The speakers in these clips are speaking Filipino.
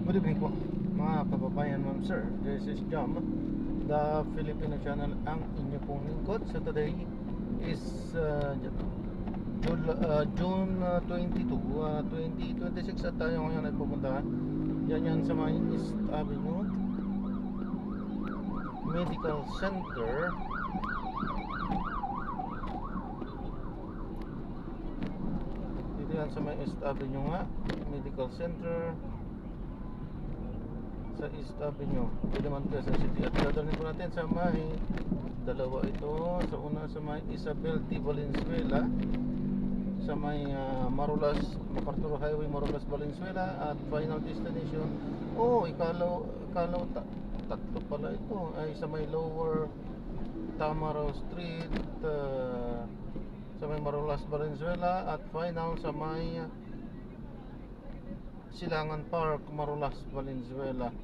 Good evening po mga kababayan, ma'am sir. This is Jam, the Filipino channel, ang inyo pong lingkod. So today is June 22, 2026 at tayo ngayon ay pupunta yan sa may East Avenue Medical Center. Dito yan sa may East Avenue nga, Medical Center sa East Avenue, Diliman, Quezon City. At dadalhin po natin sa may dalawa ito. Sa una sa may Isabel T. Valenzuela, sa may Marulas, MacArthur Highway, Marulas, Valenzuela. At final destination, ikalaw tatlo pala ito, ay sa may Lower Tamaraw Street, sa may Marulas, Valenzuela. At final sa may Silangan Park, Marulas, Valenzuela.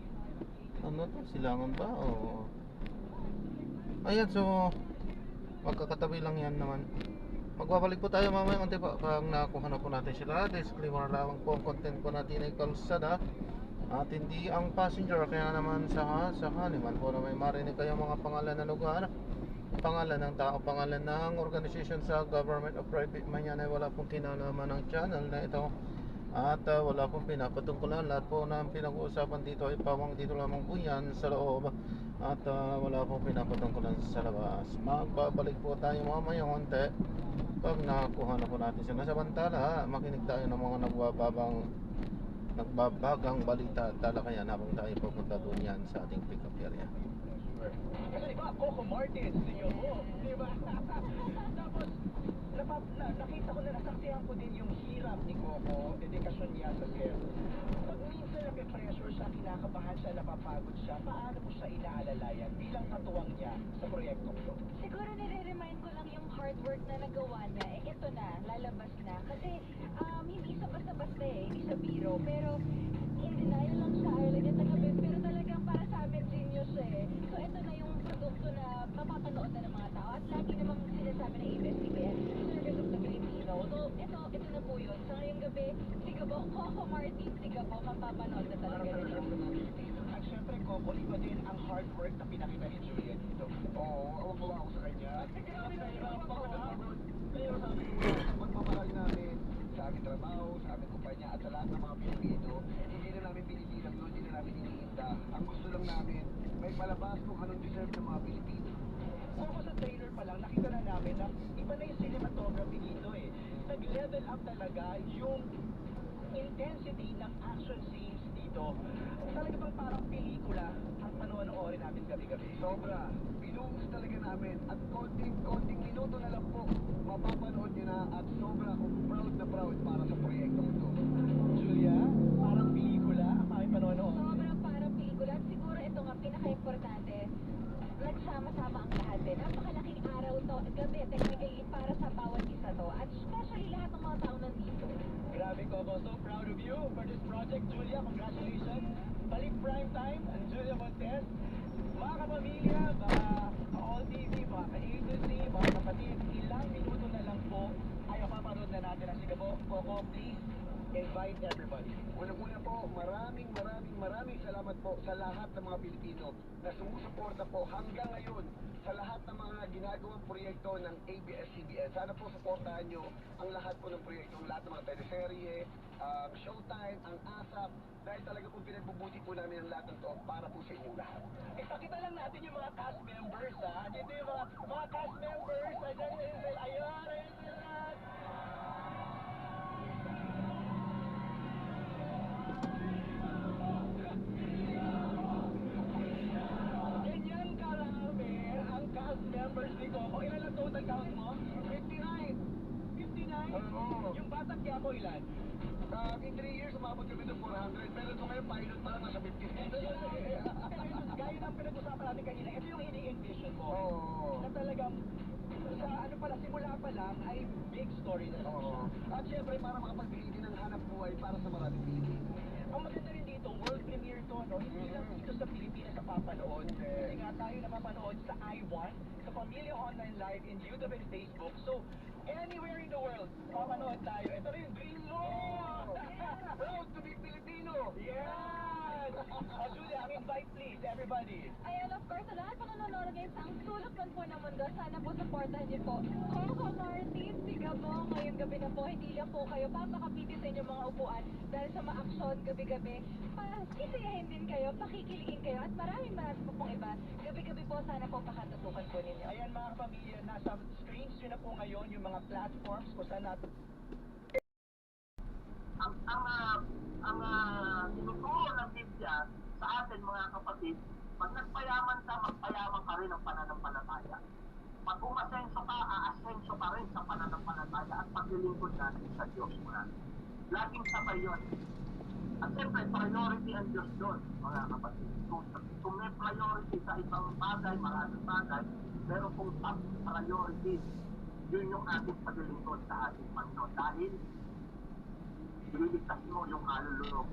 Ano to? Silangan ba? O ayan, so magkakatabi lang yan naman. Magbabalik po tayo mamaya unti pa pag nakuha na po natin sila. Disclaimer lamang po, ang content po natin ay kalsada at hindi ang passenger. Kaya naman sa haliman po na may marinig kayo mga pangalan ng lugar, pangalan ng tao, pangalan ng organisasyon sa government o private man yan, ay wala pong kinalaman ng channel na ito. At wala pong pinapatungkulan. Lahat po na pinag-uusapan dito ay pawang dito lamang po yan sa loob. At wala pong pinapatungkulan sa labas. Magbabalik po tayo mamaya konti pag nakuha na po natin sila. Samantala, makinig tayo ng mga nagbabagang balita at talakayan habang tayo pupunta doon yan sa ating pick-up area. Kasi diba, Coco Martins, ninyo mo, diba? Tapos, nakita ko na nasaksihan ko din yung hirap ni Coco, dedikasyon niya sa care. Pag minsan napipressure siya, kinakabahan siya, napapagod siya, paano mo siya inaalalayan bilang katuwang niya sa proyektong ito? Siguro nire-remind ko lang yung hard work na nagawa niya. Ito na, lalabas na. Kasi hindi siya basta-basta hindi siya biro. Pero in denial lang siya, ayaw lang tagabi. Pero talagang para sa amin, genius So ito na yung produkto na mapapanood na ng mga tao. At lagi namang sinasabi ng ABS-CBN, Service of the Filipino. So ito na po yun. So ngayong gabi, Sigabo, Coco Martin, Sigabo, mapapanood na talaga nito. At syempre, Coco, iba din ang hard work na pinakita ni Julia dito. Oo, awang-awa ako sa kanya. Pero sabi ko, magmamahal namin sa aming trabaho, sa aming kumpanya, at sa lahat ng mga Pilipino, hindi na namin pinipilang doon, hindi na namin iniinda. Ang gusto lang namin, may palabas kung anong deserve ng mga Pilipino. Coco, sa trailer pa lang, nakita na namin na iba na yung cinematography dito Nag-level up talaga yung intensity ng action scenes dito. Talaga bang parang pelikula ang panoorin namin gabi-gabi? Sobra. Binuhos talaga namin at konting minuto na lang po mapapanood nyo na at sobra akong proud na proud para sa proyektong ito. Julia, parang pelikula ang aming panonood. Sobrang parang pelikula. At siguro ito nga pinaka-importante, nagsama-sama ang lahat Napakalaking araw to, gabi, technically, para sa bawat isa to. At especially lahat ng mga tao nandito. Grabe, Coco. So proud of you for this project, Julia. Congratulations. Balik prime time, and Julia Montes. Mga kapamilya, mga all TV, mga ka-agency, mga kapatid, ilang minuto na lang po ay mapapanood na natin ang Sigabo. Coco, please invite everybody. Unang-una po, maraming salamat po sa lahat ng mga Pilipino na sumusuporta po hanggang ngayon sa lahat ng mga ginagawang proyekto ng ABS-CBN. Sana po suportahan nyo ang lahat po ng proyekto, lahat ng mga teleserye, Showtime, ang ASAP, dahil talaga po pinagbubuti po namin ang lahat ng to para po sa inyong lahat. Ipakita lang natin yung mga cast members, Dito yung mga cast members, ayun sila. Ganyan karami ang cast members ni Coco. Ilan ang total count mo? 59. 59? Oo. Yung Batang Quiapo ilan? In 3 years, umabot kami ng 400. Pero ito ngayon, pilot pa lang nasa 50. Gaya ng pinag-usapan natin kanina, ito yung ini-envision mo. Oo. Na talagang, sa ano pala, simula pa lang, ay big story na lang siya. At syempre, para makapagbigay din ng hanap buhay para sa maraming Pilipino. Ang maganda rin dito, world premiere to, Hindi lang dito sa Pilipinas sa papanood. Kasi nga tayo napapanood sa I1, sa Pamilya Online Live in YouTube and Facebook. So, anywhere in the world, papanood tayo. Ito rin, dream mo! Proud to be Filipino! Yeah! Julia, ang invite please, everybody. Ayan, of course, sa lahat po na nanonood ngayon sa ang sulok man po ng mundo, sana po supportahan niyo po. Coco Martin, Sigabo, ngayong gabi na po, hindi lang po kayo papakapitin sa inyong mga upuan dahil sa ma-action gabi-gabi. Pakisiyahin din kayo, pakikiligin kayo, at marami po pong iba. Gabi-gabi po, sana po pakatutukan po ninyo. Ayan mga kapamilya, nasa screens nyo na po ngayon yung mga platforms kung saan natin ang tinuturo ng Biblia sa atin mga kapatid, pag nagpayaman ka, magpayaman ka rin ng pananampalataya. Pag umasenso ka, aasenso ka rin sa pananampalataya at paglilingkod natin sa Diyos mo natin. Laging sabay yun. At siyempre, priority ang Diyos doon, mga kapatid. Kung may priority sa ibang bagay, maraming bagay, pero kung top priority, yun yung ating paglilingkod sa ating Panginoon. Dahil ililigtas mo yung kaluluwa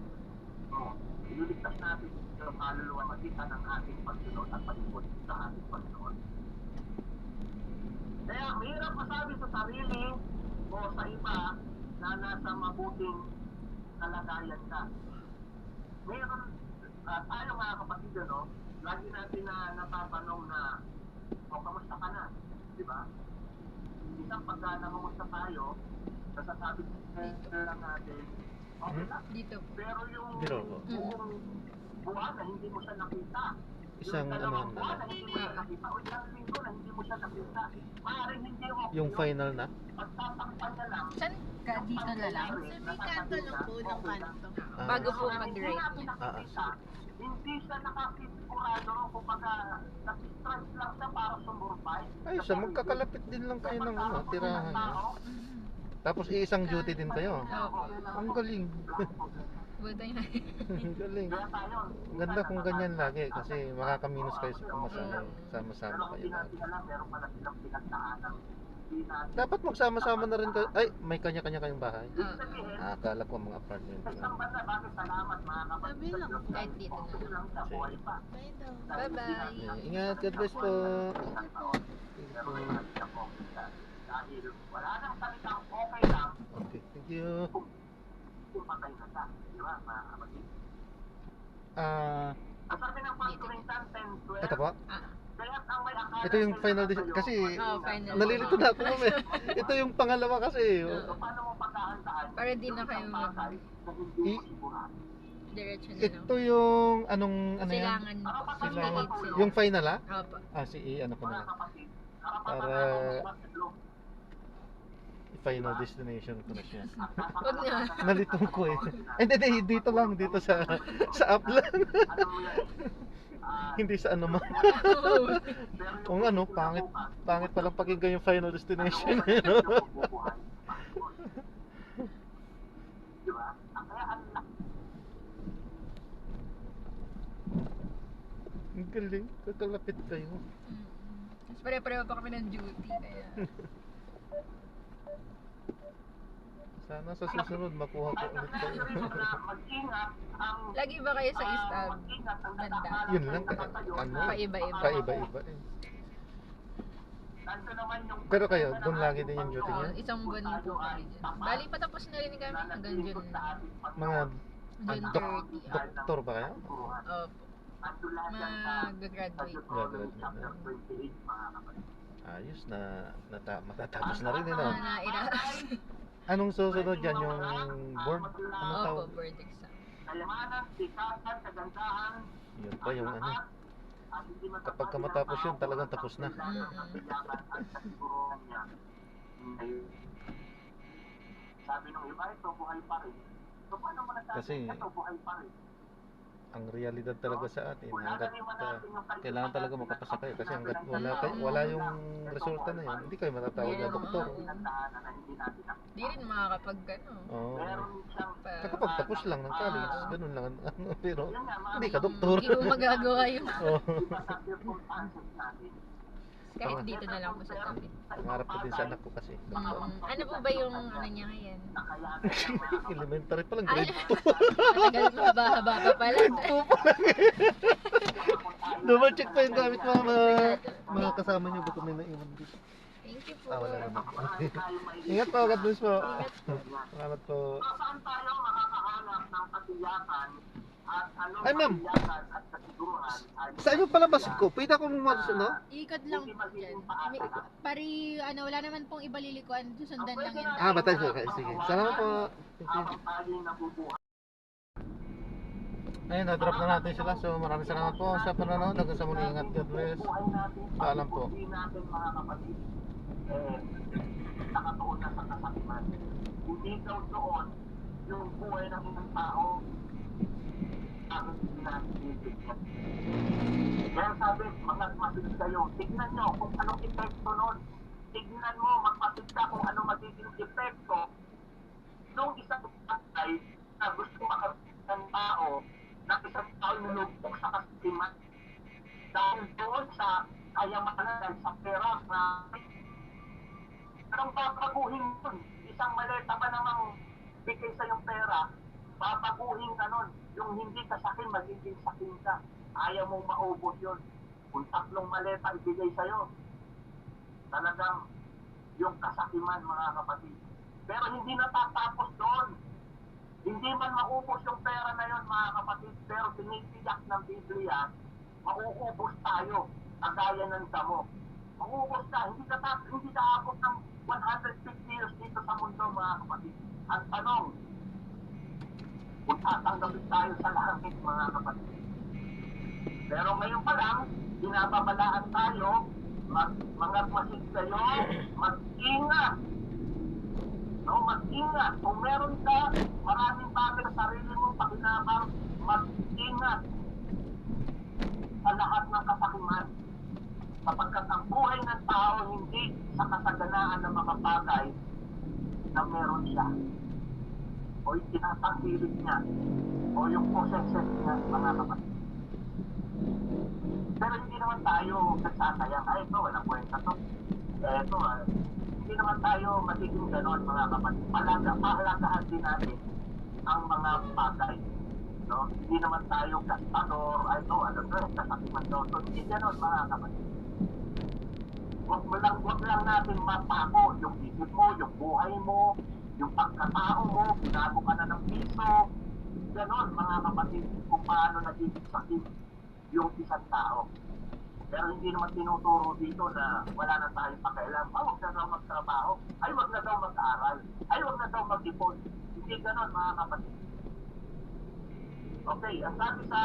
mo. Ililigtas natin yung kaluluwa magkita ng ating pagsunod at palingkod sa ating Panginoon. Kaya mahirap masabi sa sarili o sa iba na nasa mabuting kalagayan ka. Meron, tayo mga kapatid, no? Lagi natin na natatanong na, kamusta ka na? Di ba? Isang pagka nangungusta tayo, nasasabi lang natin, okay lang. Dito po. Pero yung Pero, buong buwan na hindi mo siya nakita, Isang yung dalawang ano, buwan na hindi mo siya nakita, o isang linggo na hindi mo siya nakita, maaaring hindi mo yung final na? pagtatakpan niya lang. Saan ka dito na lang? Sa may kanto lang po ng kanto. Ah, Bago po Pero mag-rate. hindi natin Ah, nakikita, hindi siya nakasigurado kumbaga nag-strike lang siya para sumurvive. Ay, siya, magkakalapit din lang kayo ng ano, tirahan. Tapos iisang duty din kayo. Ang galing. Buta na. Ang galing. Ang ganda kung ganyan lagi kasi makakaminos kayo sa pamasahe. Sama-sama kayo Pero hindi lagi. natin alam, meron pala silang pinagdaanan. Hindi natin Dapat magsama-sama na rin kayo. Ay, may kanya-kanya kayong bahay. sabihin, Ah, akala ko mga apartment sa isang lang. banda, bakit salamat mga kapatid sa Diyos. Kahit dito na. Okay lang siya, buhay pa. Bye-bye. Yeah, ingat, God bless po. Pero may nakita po siya. Dahil wala nang salitang okay lang Okay, thank you. kung patay na siya. Di ba, mga kapatid? Ah, Ang sabi ng 1 Corinthians 10:12, ito po. kaya't ang may akala Ito yung ay final nasa decision. iyo, Kasi Oh, final. nalilito na ako ma'am eh. Ito yung pangalawa kasi. So, paano mo pagkahandaan? Para di na kayo yung isang bagay na hindi mo I- sigurado? Diretso na, no? Ito yung anong ano yan? Silangan po. Silangan. 58 sila. Yung final ah? Opo. Ah, ano ko na Mga lang. kapatid, Para final destination ko na siya. Huwag na. Nalitong ko eh. Hindi, dito lang. Dito sa app lang. Hindi sa ano man. Kung ano, pangit palang pakinggan yung final destination. Diba? Kaya ang Ang galing. Kakalapit kayo. Tapos pare-pareho pa kami ng duty. Kaya. Sana sa susunod makuha ko ulit kayo. mag-ingat ang Lagi ba kayo sa East Ave? mag-ingat ang Banda. Yun lang. Ano? Paiba-iba. Paiba-iba eh. Nandun naman yung Pero kayo, doon lagi din yung duty niya? Isang buwan po kami dyan. Bali, patapos na rin kami hanggang June. Mga June 30. doktor ba kayo? Opo. Mag-graduate. Graduate na. Chapter 28 mga kapatid. Ayos na matatapos na rin eh, no? Na Anong susunod dyan? Yung board? Anong Opo, tawag? board exam. Kayamanan, sikasan, kagandahan, Yun pa yung ano. Kapag ka matapos yun, talagang tapos na. Sabi nung iba, ito buhay pa rin. So paano mo nasabi, Kasi- ito buhay pa rin? Ang realidad talaga sa atin, hanggat kailangan talaga makapasa kayo kasi hanggat wala yung resulta na yun, hindi kayo matatawag na doktor. Pinagdaanan na hindi natin nakita. Di rin makakapag ano. Oo. Meron siyang Kapag tapos lang ng college, ganun lang ano, pero yun nga, mga hindi ka doktor. Hindi mo magagawa yung Oo. iba sa circumstances natin. kahit dito na lang po sa tabi. Pangarap ko din sa anak ko kasi. Ano po ba yung ano niya ngayon? Nakayanan ng mga Elementary pa lang, Ay, grade 2. matagal mahaba-haba pa pala. Double check pa yung gamit mga kasama niyo, baka may naiwan dito. Thank you po. Ah, wala naman. tayo may Ingat po, God bless po. Salamat po. So, saan tayo makakahanap ng katiyakan at anong Ay, ma'am. kasiyahan at kasiguruhan ay Saan yung palabas ko? Pwede akong ano? Ikot lang hindi po dyan. magiging paasa. Ano, wala naman pong ibalilikuan. Susundan lang yan. Ah, batay siya. Okay, sige. Salamat po. Thank you. Habang tayo'y nabubuhay. Ayun, na-drop na natin sila. So, maraming salamat po sa panonood. Hanggang sa muli, ingat. God bless. Buhay natin, Paalam po. pag-ipusin natin mga kapatid, nakatuon na sa kasakiman. Hindi daw doon yung buhay ng isang tao ang hindi natin bibigyan. Kaya sabi, mga masid kayo, tignan nyo kung anong epekto nun. Tignan mo, magpasid ka kung anong magiging epekto nung isang patay na gusto makarating ng tao na isang tao nilugpok sa kasakiman. Dahil doon sa kayamanan, dahil sa pera na anong papaguhin nun? Isang maleta ba namang bigay sa yung pera, papaguhin ka nun. Yung hindi ka sakin, magiging sakin ka. Ayaw mong maubos yun. Kung 3 maleta ibigay sa'yo, talagang yung kasakiman, mga kapatid. Pero hindi natatapos doon. Hindi man maubos yung pera na yun, mga kapatid, pero tinitiyak ng Biblia, mauubos tayo, kagaya ng damo. Mauubos ka, hindi ka aabot ng 150 years dito sa mundo, mga kapatid. Ang tanong, kung tatanggapin tayo sa langit, mga kapatid. Pero ngayon pa lang, binababalaan tayo, mga masid kayo, mag-ingat. No, mag-ingat. Kung meron ka, maraming bagay sa sarili mo, pakinabang, mag-ingat sa lahat ng kasakiman. Sapagkat ang buhay ng tao hindi sa kasaganaan ng mga bagay na meron siya. O yung tinatangkilik niya. O yung possession niya, mga kapatid. Pero hindi naman tayo nagsasayang, ay ito, walang kwenta to. Ito, hindi naman tayo magiging ganon, mga kapatid. Pahalagahan din natin ang mga bagay. No? Hindi naman tayo gastador, ay ito, ano to, kasakiman to. So, hindi ganon, mga kapatid. Wag lang natin mapako yung isip mo, yung buhay mo, yung pagkatao mo, binago ka na ng piso. Ganon, mga kapatid, kung paano nagiging sakit yung isang tao. Pero hindi naman tinuturo dito na wala na tayong pakialam. Huwag na daw magtrabaho. Ay, wag na daw mag-aaral. Ay, wag na daw mag-ipon. Hindi ganon, mga kapatid. Okay, ang sabi sa...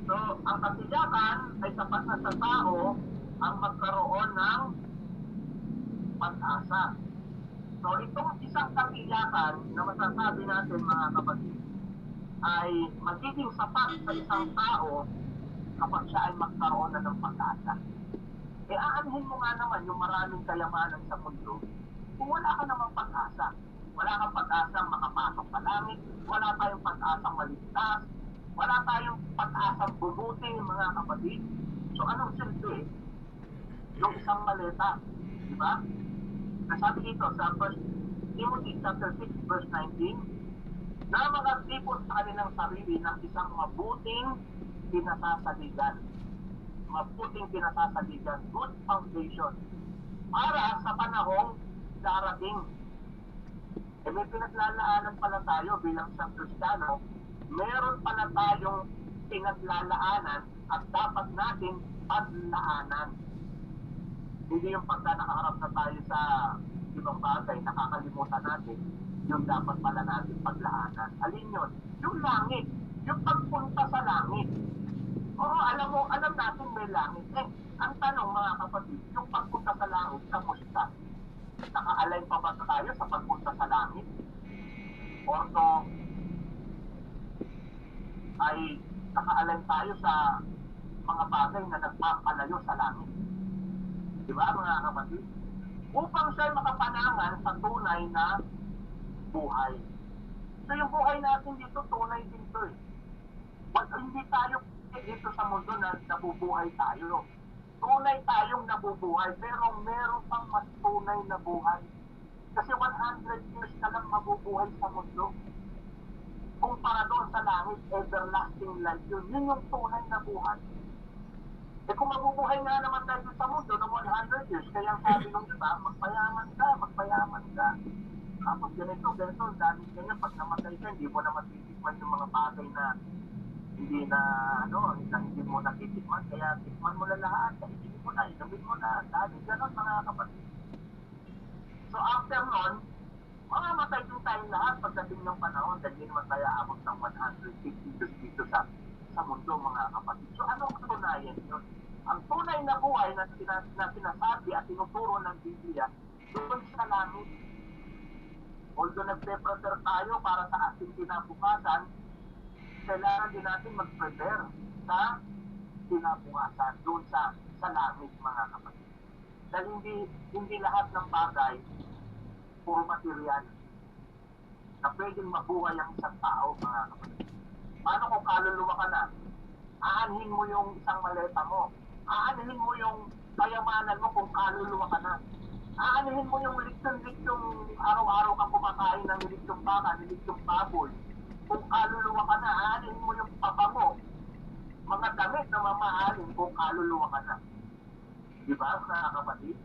So, ang kasiyakan ay sapat na sa tao ang magkaroon ng pag-asa. So, itong isang kasiyakan na masasabi natin, mga kapatid, ay magiging sapat sa isang tao kapag siya ay magkaroon na ng pag-asa. E aanhin mo nga naman yung maraming kayamanan sa mundo kung wala ka namang pag-asa. Wala kang pag-asang makapasok sa langit, wala tayong pag-asang maligtas, wala tayong pag-asang bumuti, mga kapatid. So anong silbi? Yung isang maleta, di ba? Nasabi dito sa 1 Timothy chapter 6 verse 19, na magtipon sa kanilang sarili ng isang mabuting pinasasaligan. Mabuting pinasasaligan, good foundation, para sa panahong darating. E may pinaglalaanan pala tayo bilang isang Kristiyano, meron pala tayong pinaglalaanan at dapat natin paglaanan. Hindi yung pagka nakaharap na tayo sa ibang bagay, nakakalimutan natin yung dapat pala natin paglaanan. Alin yun? Yung langit. Yung pagpunta sa langit. Oo, alam natin may langit. Ang tanong, mga kapatid, yung pagpunta sa langit, kamusta? Naka-align pa ba tayo sa pagpunta sa langit? Or to, ay naka-align tayo sa mga bagay na nagpapalayo sa langit? Di ba, mga kapatid? Upang siya makapanangan sa tunay na buhay. So yung buhay natin dito, tunay din ito eh. Hindi tayo dito sa mundo na nabubuhay tayo. Tunay tayong nabubuhay, pero meron pang mas tunay na buhay. Kasi 100 years ka lang mabubuhay sa mundo. Kumpara doon sa langit, everlasting life yun. Yun yung tunay na buhay. Eh kung mabubuhay nga naman tayo sa mundo ng 100 years, kaya sabi nung iba, magpayaman ka, magpayaman ka. Tapos ganito, dahil ganyan, pag namatay ka, hindi mo na matitikman yung mga bagay na hindi na, hindi mo natitikman. Kaya tikman mo na lahat, kainin mo na, inumin mo na. Dahil gano'n, mga kapatid. So after nun, mamamatay din tayong lahat pagdating ng panahon dahil hindi naman tayo abot ng 150 years dito sa mundo, mga kapatid. So anong katunayan yun? Ang tunay na buhay na sinasabi at tinuturo ng Biblia doon sa langit. Although nagpe-prepare tayo para sa ating kinabukasan, kailangan din natin mag-prepare sa kinabukasan doon sa langit, mga kapatid. Dahil hindi lahat ng bagay puro material na pwedeng mabuhay ang isang tao, mga kapatid. Paano kung kaluluwa ka na? Aanhin mo yung isang maleta mo. Aanhin mo yung kayamanan mo kung kaluluwa ka na. Aanhin mo yung liksyon araw-araw kang kumakain ng liksyong baka, liksyong baboy. Kung kaluluwa ka na, aanhin mo yung pabango. Mga damit na mamahalin kung kaluluwa ka na. Diba, mga kapatid?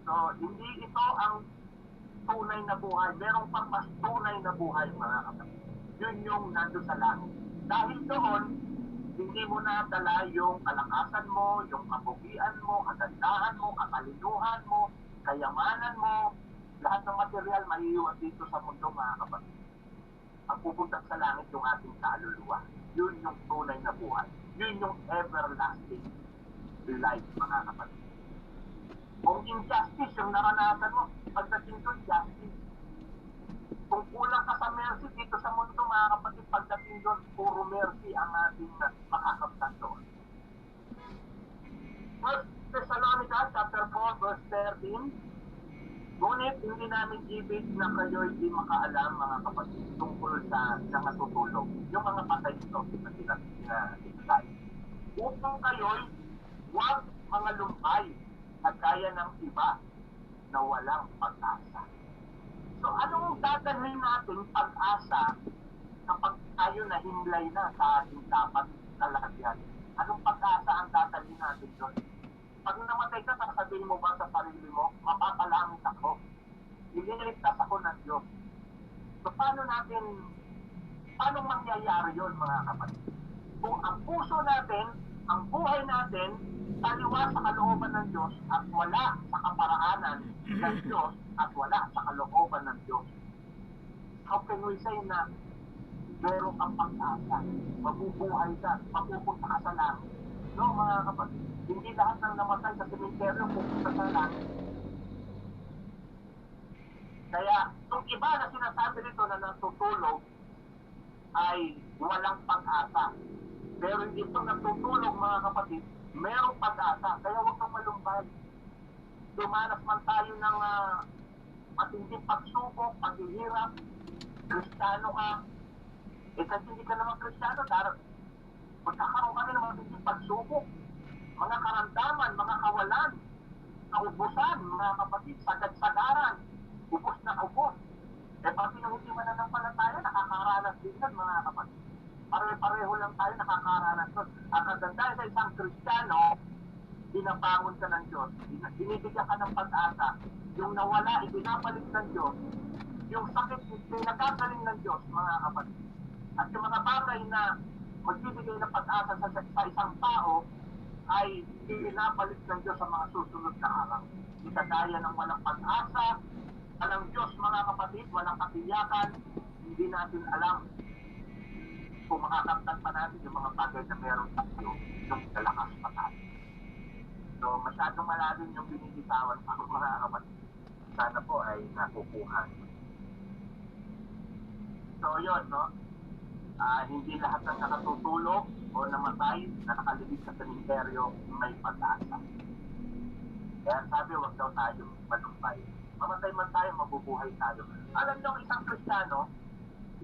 So, hindi ito ang tunay na buhay. Merong pang mas tunay na buhay, mga kapatid. Yun yung nandun sa langit. Dahil doon, hindi mo nadala yung kalakasan mo, yung kapugian mo, kagandahan mo, kakalinuhan mo, kayamanan mo, lahat ng material maiiwan dito sa mundo, mga kapatid. Ang pupunta sa langit yung ating kaluluwa. Yun yung tunay na buhay. Yun yung everlasting life, mga kapatid. Kung injustice yung naranasan mo, pagdating doon, justice. Kung kulang ka sa mercy dito sa mundo, mga kapatid, pagdating doon, puro mercy ang ating makakamtan doon. 1 Thessalonica chapter 4 verse 13. Ngunit hindi namin ibig na kayo'y di makaalam, mga kapatid, tungkol sa natutulog. Yung mga patay ito na sinasay. Upang kayo'y huwag mga lumpay na gaya ng iba na walang pag-asa. So anong dadalhin natin pag-asa kapag tayo nahimlay na sa ating dapat na lagyan? Anong pag-asa ang dadalhin natin doon? Pag namatay ka, sasabihin mo ba sa sarili mo, mapapalangit ako, ililigtas ako ng Diyos. So paano mangyayari yun, mga kapatid? Kung ang puso natin, ang buhay natin, taliwa sa kalooban ng Diyos at wala sa kaparaanan ng Diyos at wala sa kalooban ng Diyos. How can we say na meron kang pag-asa, mabubuhay ka, mapupunta ka sa langit? No, mga kapatid, hindi lahat ng namatay sa sementeryo pupunta sa langit. Kaya, itong iba na sinasabi nito na natutulog ay walang pag-asa. Pero hindi itong natutulog, mga kapatid, merong pag-asa. Kaya huwag kang malumbay. Dumanas man tayo ng matinding pagsubok, paghihirap, Kristiyano ka. Kasi hindi ka naman Kristiyano, magkakaroon ka rin ng matinding pagsubok. Mga karamdaman, mga kawalan, kaubusan, mga kapatid, sagad-sagaran, ubos na ubos. Pati nung hindi mananampalataya, nakakaranas din yan, mga kapatid. Pare-pareho lang tayo nakakaranas nun. At kagandahan sa isang Kristiyano, binabangon ka ng Diyos. Binibigyan ka ng pag-asa. Yung nawala, ibinabalik ng Diyos. Yung sakit, pinagagaling ng Diyos, mga kapatid. At yung mga bagay na magbibigay ng pag-asa sa isang tao, ay ibinabalik ng Diyos sa mga susunod na araw. Ikagaya ng walang pag-asa, walang Diyos, mga kapatid, walang katiyakan, hindi natin alam kung makakamtan pa natin yung mga bagay na meron tayo yung kalakas pa tayo. So, masyadong malalim yung binibitawan sa mga kapatid. Sana po ay nakukuha. So, yun, no? Hindi lahat ng nakatutulog o namatay na nakalibig sa sementeryo may pag-asa. Kaya sabi, huwag daw tayo malumpay. Mamatay man tayo, mabubuhay tayo. Alam niyo, isang Kristiyano,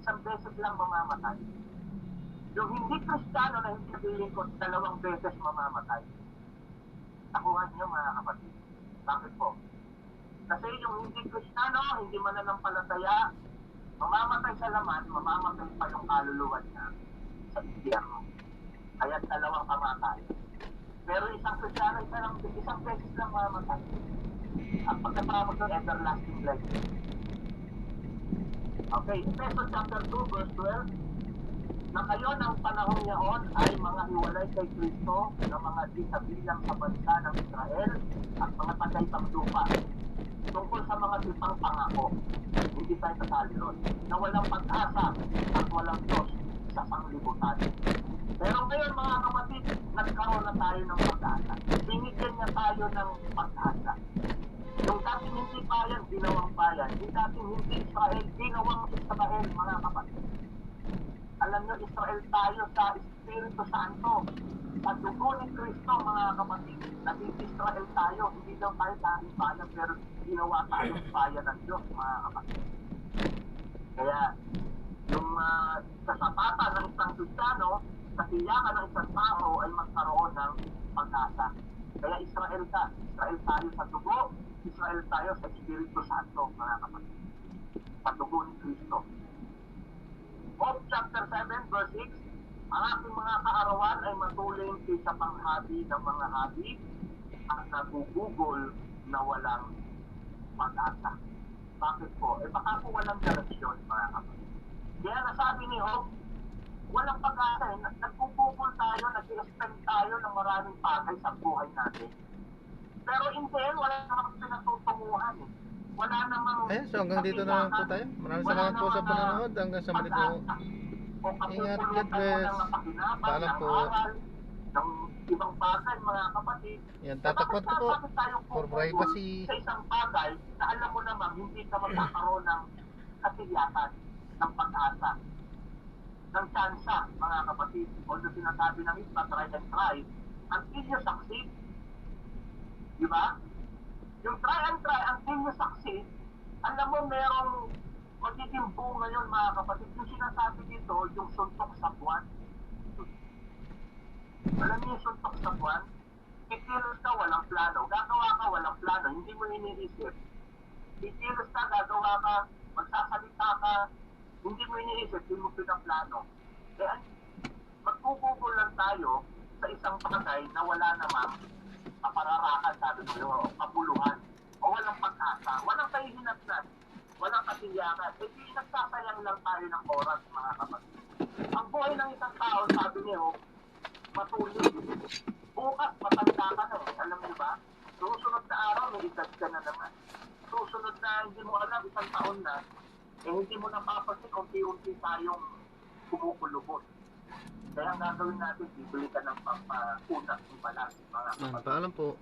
isang beses lang mamamatay. Yung hindi Kristiyano na hindi feeling ko, 2 beses mamamatay. Nakuha niyo, mga kapatid. Bakit po? Kasi yung hindi Kristiyano, hindi mananampalataya, mamamatay sa laman, mamamatay pa yung kaluluwa niya sa impyerno. Kaya 2 kamatay. Pero isang Kristiyano, isang beses lang mamamatay. Ang pagkatapos ng everlasting life. Okay, Efeso chapter 2 verse 12, na kayo ng panahon ngayon ay mga hiwalay kay Kristo na mga di kabilang sa bansa ng Israel at mga tagaytang lupa tungkol sa mga tipang pangako. Hindi tayo kasali ron. Na walang pag-asa at walang Diyos sa sanglibutan. Pero ngayon mga kapatid, nagkaroon na tayo ng pag-asa. Binigyan niya tayo ng pag-asa. Yung dating hindi bayan, ginawang bayan. Yung dating hindi Israel, ginawang Israel, mga kapatid. Alam niyo, Israel tayo sa Espiritu Santo. Sa dugo ni Kristo, mga kapatid, naging Israel tayo. Hindi daw tayo dating bayan, pero ginawa tayong bayan ng Diyos, mga kapatid. Kaya, yung kasapatan ng isang Kristiyano, kasiyakan ng isang tao ay magkaroon ng pag-asa. Kaya Israel ka, Israel tayo sa dugo, Israel tayo sa Espiritu Santo, mga kapatid. Sa dugo ni Kristo. Job chapter 7 verse 6, ang aking mga kaarawan ay matuling kaysa panghabi ng mga habi at nagugugol na walang pag-asa. Bakit po? Baka po walang direksyon, mga kapatid. Kaya nasabi ni Job, walang pag-asa. Nagpupukol tayo, nag-i-expect tayo ng maraming bagay sa buhay natin. Pero in the end, wala namang pinatutunguhan eh. Wala namang... Ayan, so hanggang dito na lang po tayo. Maraming salamat po sa panonood. Hanggang sa muli po. Ingat, God bless. Paalam po. Ng ibang bagay, mga kapatid. Yan, tatakpan ko po. For privacy. Sa isang bagay na alam mo naman, hindi ka magkakaroon ng katiyakan, ng pag-asa, ng tsansa, mga kapatid. Although sinasabi ng iba, try and try, until you succeed. Di ba? Yung try and try until you succeed, alam mo merong magiging bunga yun, mga kapatid. Yung sinasabi dito, yung suntok sa buwan. Alam niyo yung suntok sa buwan? Kikilos ka, walang plano. Gagawa ka, walang plano. Hindi mo iniisip. Kikilos ka, gagawa ka, magsasalita ka, hindi mo iniisip, hindi mo pinaplano. Kaya magpupugol lang tayo sa isang bagay na wala namang kapararakan, sabi mo, kapuluhan, o walang pag-asa, walang kahihinatnan, walang kasiyakan. Di nagsasayang lang tayo ng oras, mga kapatid. Ang buhay ng isang tao, sabi niyo, matuloy. Bukas, matanda ka na eh. Alam niyo ba? Susunod na araw, may edad ka na naman. Susunod na, hindi mo alam, isang taon na, hindi mo napapansin, unti-unti tayong kumukulubot. Kaya ang gagawin natin, bibili ka ng pampapunas ng balat, mga kapatid. Paalam po.